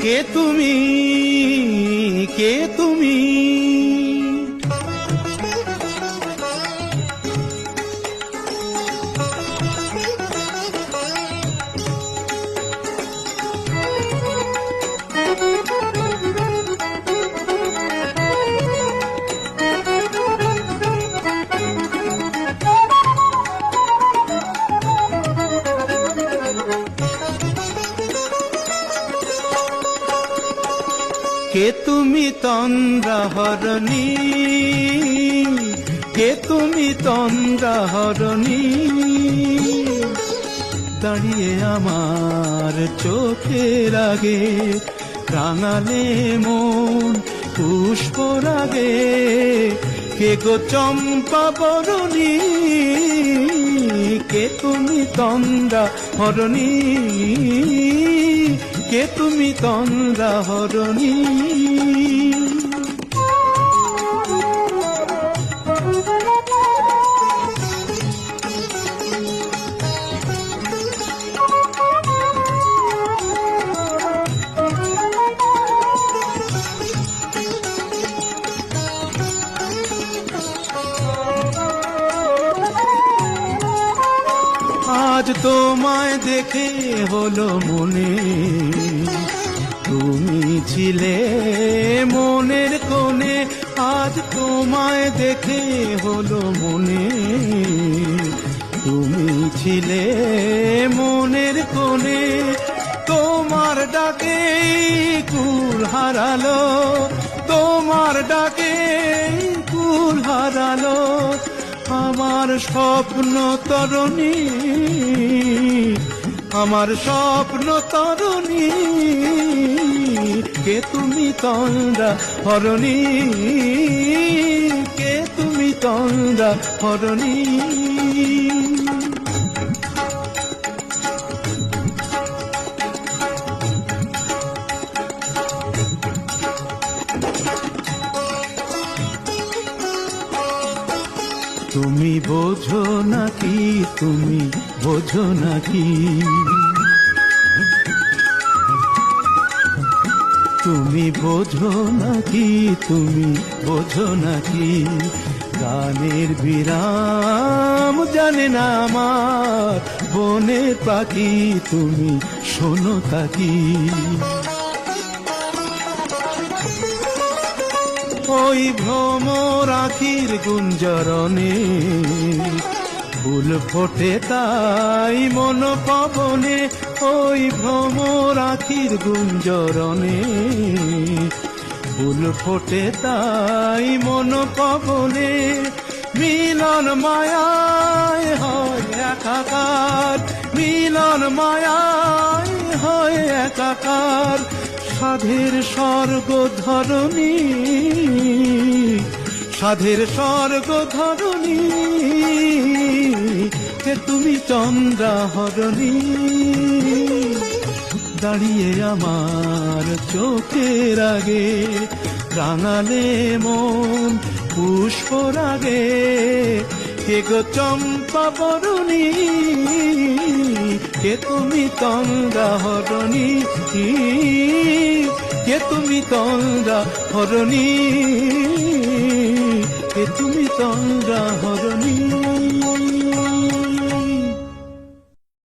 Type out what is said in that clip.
কে তুমি, কে তুমি? কে তুমি তন্দ্রাহরণী, কে তুমি তন্দ্রাহরণী? দাঁড়িয়ে আমার চোখের আগে রাঙালে মন পুষ্পর আগে। কে গো চম্পা বরণী, কে তুমি তন্দ্রাহরণী? কে তুমি তন্দ্রাহরণী? আজ তোমায় দেখে হলো মনে, তুমি ছিলে মনের কোণে। আজ তোমায় দেখে হলো মনে, তুমি ছিলে মনের কোণে। তোমার ডাকে কুল হারালো, তোমার ডাকে কুল হারালো আমার স্বপ্ন তরণী, আমার স্বপ্ন তরণী। কে তুমি তন্দ্রাহরণী, কে তুমি তন্দ্রাহরণী? তুমি বোঝো নাকি, তুমি বোঝো নাকি? তুমি বোঝো নাকি, তুমি বোঝো নাকি? গানের বিরাম জানে না আমার বনের পাখি, তুমি শোনো তাকি। ওই ভ্রমর আখির গুঞ্জরণে ফুল ফোটে তাই মন পবনে। ওই ভ্রমর আখির গুঞ্জরণে ফুল ফোটে তাই মন পবনে। মিলন মায়ায় হয় একাকার, মিলন মায়ায় হয় একাকার। সাধের স্বর্গ ধরণী, সাধের স্বর্গ ধরণী। কে তুমি চন্দ্রাহরণী? দাঁড়িয়ে আমার চোখের আগে রাঙালে মন পুষ্পর আগে। কে গো চম্পা বরণী, কে তুমি তন্দ্রাহরণী? কে তুমি তন্দ্রাহরণী, কে তুমি তন্দ্রাহরণী?